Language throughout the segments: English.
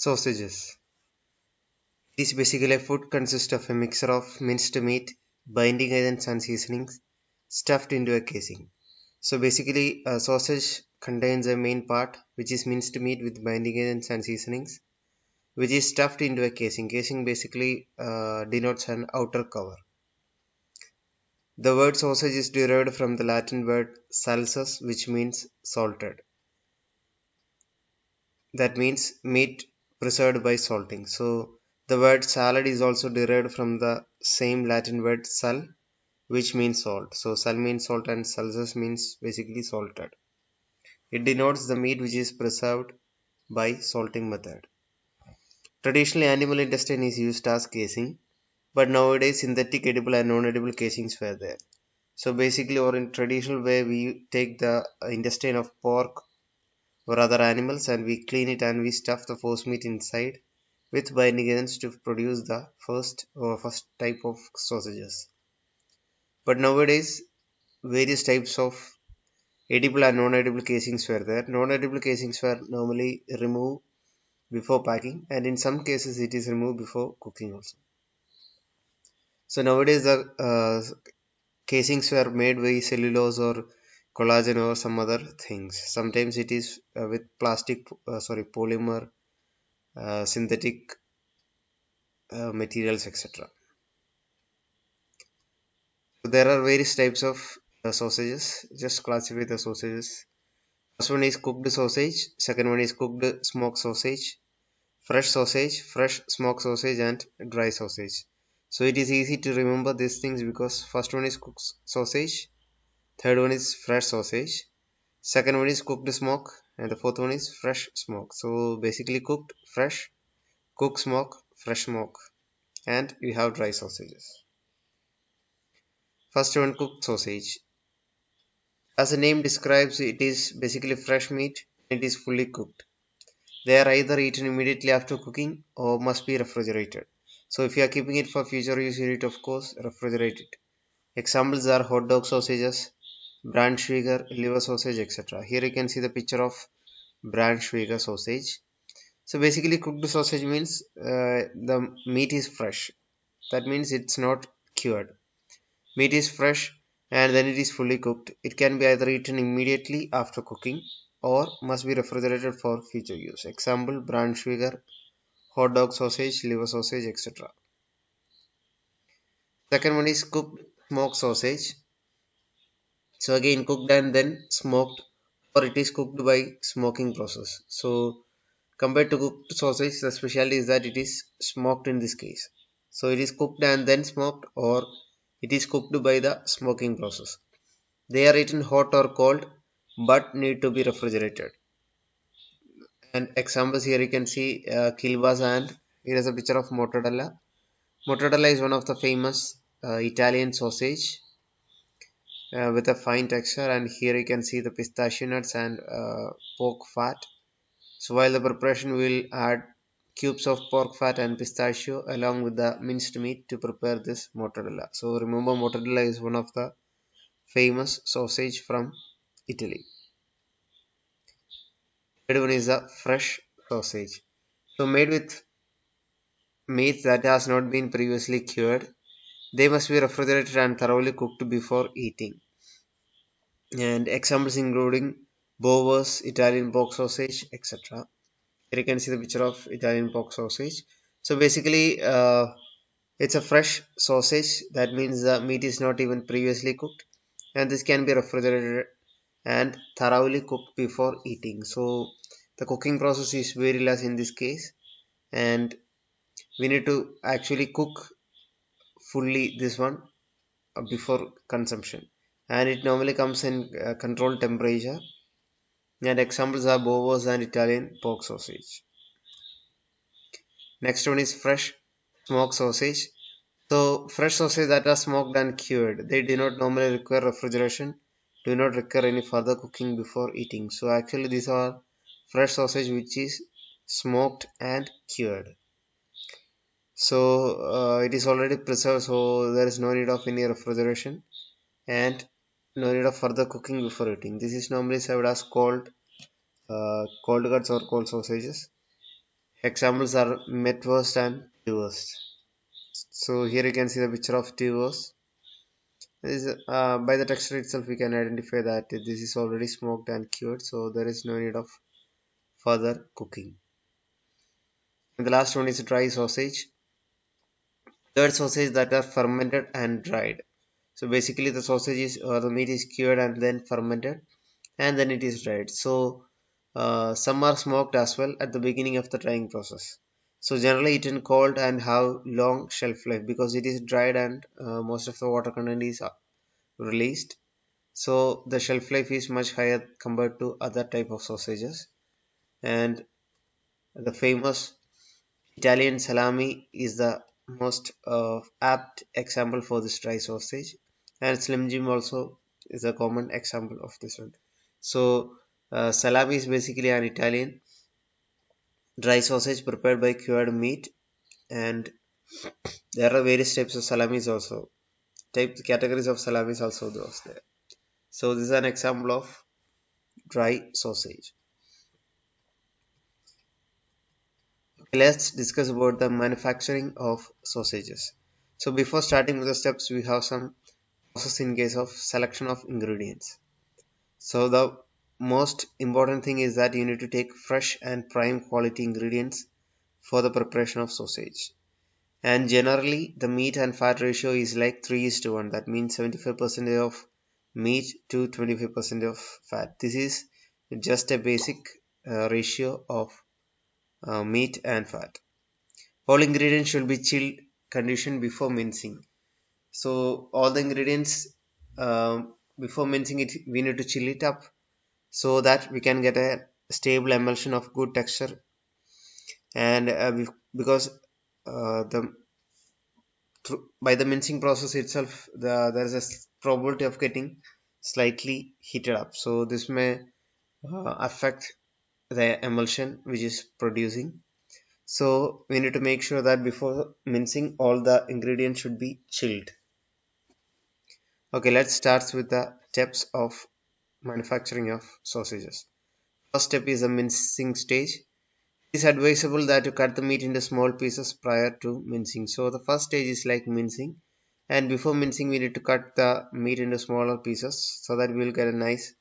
Sausages. It is basically a food consists of a mixture of minced meat, binding agents and seasonings stuffed into a casing. So basically a sausage contains a main part which is minced meat with binding agents and seasonings which is stuffed into a casing. Casing basically denotes an outer cover. The word sausage is derived from the Latin word salsus which means salted. That means meat preserved by salting. So the word salad is also derived from the same Latin word sal, which means salt. So sal means salt and salsus means basically salted. It denotes the meat which is preserved by salting method. Traditionally, animal intestine is used as casing, but nowadays synthetic edible and non-edible casings were there. So basically, or in traditional way, we take the intestine of pork or other animals and we clean it and we stuff the force meat inside with binding agents to produce the first type of sausages. But nowadays various types of edible and non-edible casings were there. Non-edible casings were normally removed before packing and in some cases it is removed before cooking also. So nowadays the casings were made by cellulose or collagen or some other things. Sometimes it is with polymer, synthetic materials, etc. So there are various types of sausages. Just classify the sausages. First one is cooked sausage. Second one is cooked smoked sausage. Fresh smoked sausage, and dry sausage. So it is easy to remember these things because first one is cooked sausage, third one is fresh sausage, second one is cooked smoke, and the fourth one is fresh smoke. So basically cooked, fresh, cooked smoke, fresh smoke, and you have dry sausages. First one, cooked sausage. As the name describes, it is basically fresh meat. It is fully cooked. They are either eaten immediately after cooking or must be refrigerated. So if you are keeping it for future use, you need to of course refrigerate it. Examples are hot dog sausages, Braunschweiger liver sausage, etc. Here you can see the picture of Braunschweiger sausage. So basically cooked sausage means the meat is fresh. That means it's not cured. Meat is fresh and then it is fully cooked. It can be either eaten immediately after cooking or must be refrigerated for future use. Example Braunschweiger, hot dog sausage, liver sausage, etc. Second one is cooked smoked sausage. So again cooked and then smoked or it is cooked by smoking process. So compared to cooked sausage, the specialty is that it is smoked in this case. So it is cooked and then smoked or it is cooked by the smoking process. They are eaten hot or cold but need to be refrigerated. And examples here you can see kielbasa and here is a picture of mortadella. Mortadella is one of the famous Italian sausage with a fine texture and here you can see the pistachio nuts and pork fat. So while the preparation will add cubes of pork fat and pistachio along with the minced meat to prepare this mortadella. So remember mortadella is one of the famous sausage from Italy. Third one is a fresh sausage. So made with meat that has not been previously cured, they must be refrigerated and thoroughly cooked before eating. And examples including Bower's Italian pork sausage, etc. Here you can see the picture of Italian pork sausage. So basically, it's a fresh sausage. That means the meat is not even previously cooked, and this can be refrigerated and thoroughly cooked before eating. So the cooking process is very less in this case, and we need to actually cook fully this one before consumption. And it normally comes in controlled temperature. And examples are Bovo's and Italian pork sausage. Next one is fresh smoked sausage. So fresh sausage that are smoked and cured, they do not normally require refrigeration, do not require any further cooking before eating. So actually these are fresh sausage which is smoked and cured. So it is already preserved, so there is no need of any refrigeration and no need of further cooking before eating. This is normally served as cold cuts or cold sausages. Examples are metwurst and teewurst. So here you can see the picture of teewurst. By the texture itself we can identify that this is already smoked and cured, so there is no need of further cooking. And the last one is dry sausage. Cured sausage that are fermented and dried. So basically the sausage is or the meat is cured and then fermented and then it is dried. So some are smoked as well at the beginning of the drying process. So generally eaten cold and have long shelf life because it is dried and most of the water content is released. So the shelf life is much higher compared to other type of sausages. And the famous Italian salami is the most apt example for this dry sausage, and Slim Jim also is a common example of this one. So, salami is basically an Italian dry sausage prepared by cured meat, and there are various types of salamis also. Type categories of salamis also those there. So, this is an example of dry sausage. Let's discuss about the manufacturing of sausages. So, before starting with the steps, we have some process in case of selection of ingredients. So the most important thing is that you need to take fresh and prime quality ingredients for the preparation of sausage. And generally the meat and fat ratio is like 3 is to 1. That means 75% of meat to 25% of fat. This is just a basic ratio of meat and fat. All ingredients should be chilled condition before mincing. So all the ingredients before mincing it we need to chill it up so that we can get a stable emulsion of good texture. And because the by the mincing process itself there is a probability of getting slightly heated up, so this may affect the emulsion which is producing. So we need to make sure that before mincing all the ingredients should be chilled. Okay, let's start with the steps of manufacturing of sausages. First step is the mincing stage. It is advisable that you cut the meat into small pieces prior to mincing. So the first stage is like mincing, and before mincing we need to cut the meat into smaller pieces so that we will get a nice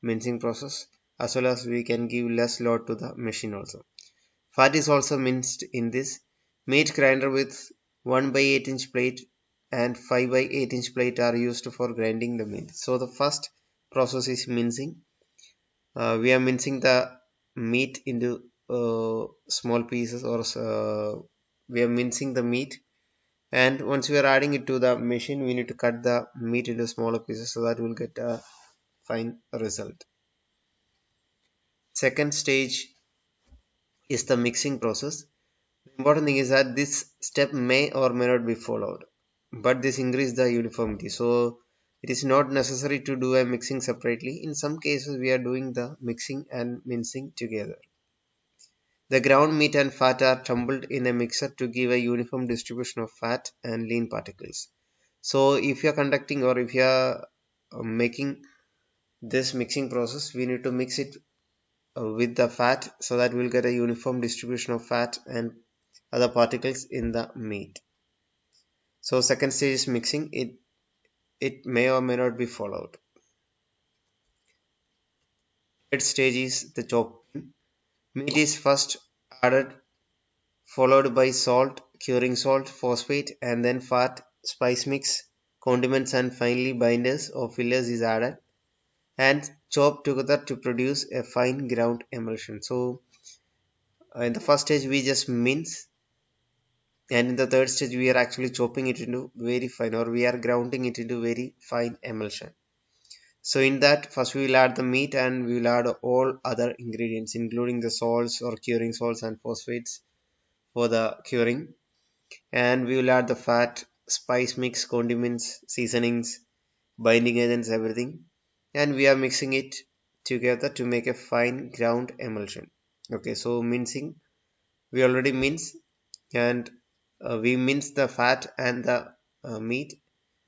mincing process, as well as we can give less load to the machine also. Fat is also minced in this. Meat grinder with 1 by 8 inch plate and 5 by 8 inch plate are used for grinding the meat. So the first process is mincing. We are mincing the meat into small pieces, or we are mincing the meat, and once we are adding it to the machine we need to cut the meat into smaller pieces so that we'll get a fine result. Second stage is the mixing process. The important thing is that this step may or may not be followed, but this increases the uniformity. So it is not necessary to do a mixing separately. In some cases we are doing the mixing and mincing together. The ground meat and fat are tumbled in a mixer to give a uniform distribution of fat and lean particles. So if you are conducting or if you are making this mixing process, we need to mix it with the fat so that we'll get a uniform distribution of fat and other particles in the meat. So second stage is mixing. It may or may not be followed. Third stage is the chopping. Meat is first added, followed by salt, curing salt, phosphate, and then fat, spice mix, condiments, and finally binders or fillers is added and chopped together to produce a fine ground emulsion. So in the first stage we just mince, and in the third stage we are actually chopping it into very fine, or we are grounding it into very fine emulsion. So in that first we will add the meat and we will add all other ingredients including the salts or curing salts and phosphates for the curing, and we will add the fat, spice mix, condiments, seasonings, binding agents, everything, and we are mixing it together to make a fine ground emulsion. Okay, so mincing, we already mince, and we mince the fat and the meat,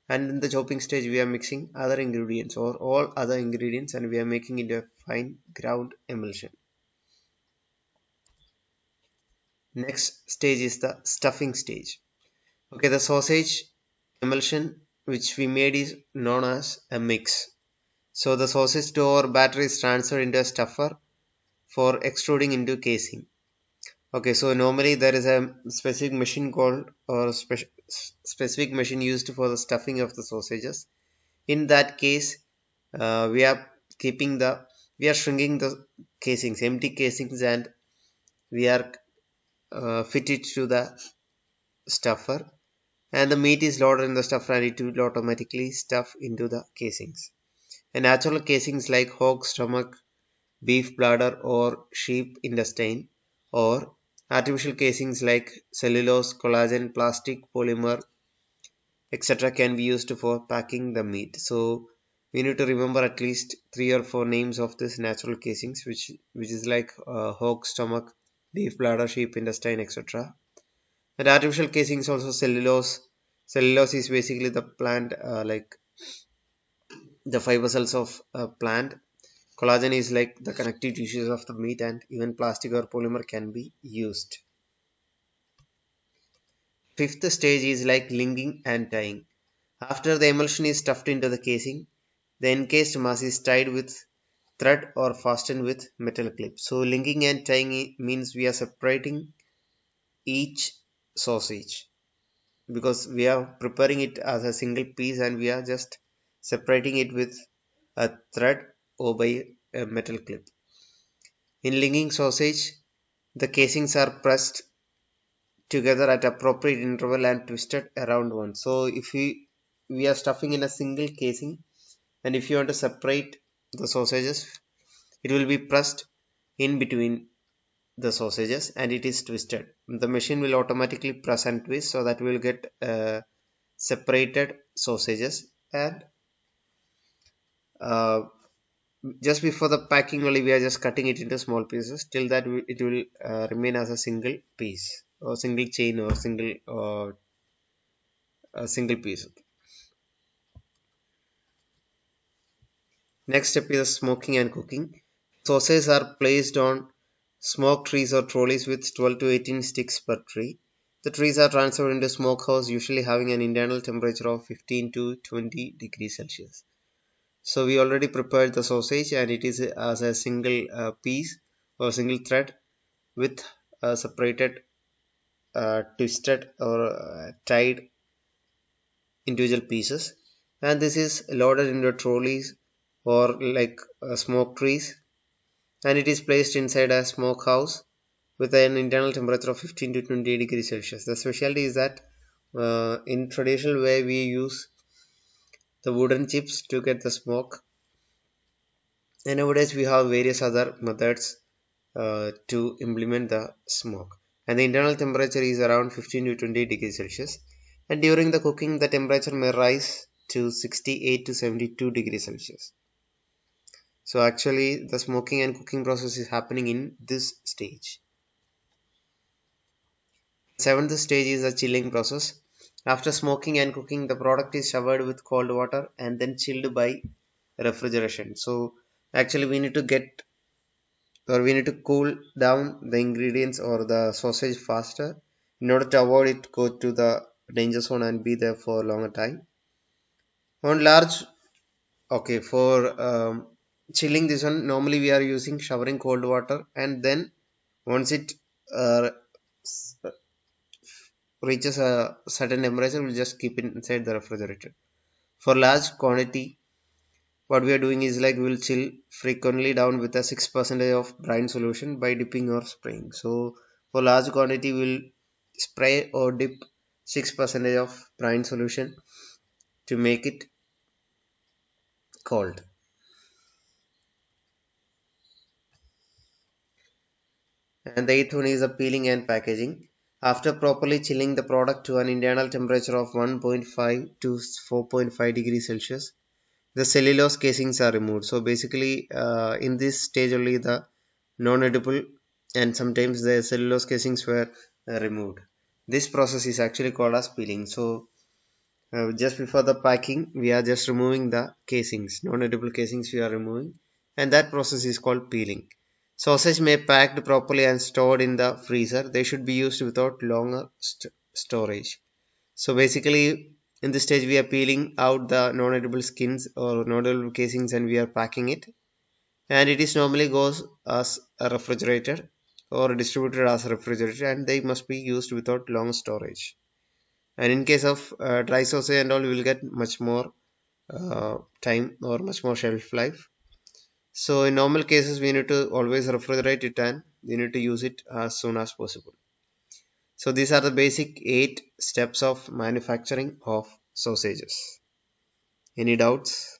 and in the chopping stage we are mixing other ingredients or all other ingredients and we are making it a fine ground emulsion. Next stage is the stuffing stage. Okay, the sausage emulsion which we made is known as a mix. So the sausage dough or batter is transferred into a stuffer for extruding into casing. Okay, so normally there is a specific machine called or specific machine used for the stuffing of the sausages. In that case, we are keeping the we are shrinking the casings, empty casings, and we are fit it to the stuffer, and the meat is loaded in the stuffer and it will automatically stuff into the casings. And natural casings like hog stomach, beef bladder, or sheep intestine, or artificial casings like cellulose, collagen, plastic, polymer, etc. can be used for packing the meat. So we need to remember at least three or four names of these natural casings, which is like hog stomach, beef bladder, sheep intestine, etc. And artificial casings also cellulose. Cellulose is basically the plant, like the fiber cells of a plant. Collagen is like the connective tissues of the meat, and even plastic or polymer can be used. Fifth stage is like linking and tying. After the emulsion is stuffed into the casing, the encased mass is tied with thread or fastened with metal clip. So linking and tying means we are separating each sausage because we are preparing it as a single piece and we are just separating it with a thread or by a metal clip. In linking sausage, the casings are pressed together at appropriate interval and twisted around one. So if we are stuffing in a single casing, and if you want to separate the sausages, it will be pressed in between the sausages and it is twisted. The machine will automatically press and twist so that we will get separated sausages, and uh, just before the packing only we are just cutting it into small pieces till that it will remain as a single piece or single chain or single a single piece. Next step is smoking and cooking. Sausages are placed on smoke trees or trolleys with 12 to 18 sticks per tree. The trees are transferred into smokehouse, usually having an internal temperature of 15 to 20 degrees Celsius. So we already prepared the sausage and it is as a single piece or single thread with separated, twisted or tied individual pieces, and this is loaded into trolleys or like smoke trees, and it is placed inside a smokehouse with an internal temperature of 15 to 20 degrees Celsius. The specialty is that in traditional way we use the wooden chips to get the smoke, and nowadays we have various other methods to implement the smoke, and the internal temperature is around 15 to 20 degrees Celsius, and during the cooking the temperature may rise to 68 to 72 degrees Celsius. So actually the smoking and cooking process is happening in this stage. Seventh stage is the chilling process. After smoking and cooking, the product is showered with cold water and then chilled by refrigeration. So actually we need to get or we need to cool down the ingredients or the sausage faster in order to avoid it go to the danger zone and be there for a longer time. On large, okay, for chilling this one, normally we are using showering cold water, and then once it uh, reaches a certain temperature, we'll just keep it inside the refrigerator. For large quantity, what we are doing is like we will chill frequently down with a 6% of brine solution by dipping or spraying. So for large quantity, we'll spray or dip 6% of brine solution to make it cold. And the eighth one is the peeling and packaging. After properly chilling the product to an internal temperature of 1.5 to 4.5 degrees Celsius, the cellulose casings are removed. So basically in this stage only the non-edible and sometimes the cellulose casings were removed. This process is actually called as peeling. So just before the packing we are just removing the casings, non-edible casings we are removing, and that process is called peeling. Sausage may packed properly and stored in the freezer. They should be used without longer storage. So basically, in this stage, we are peeling out the non-edible skins or non-edible casings and we are packing it. And it is normally goes as a refrigerator or distributed as a refrigerator, and they must be used without long storage. And in case of dry sausage and all, we will get much more time or much more shelf life. So in normal cases, we need to always refrigerate it and we need to use it as soon as possible. So these are the basic 8 steps of manufacturing of sausages. Any doubts?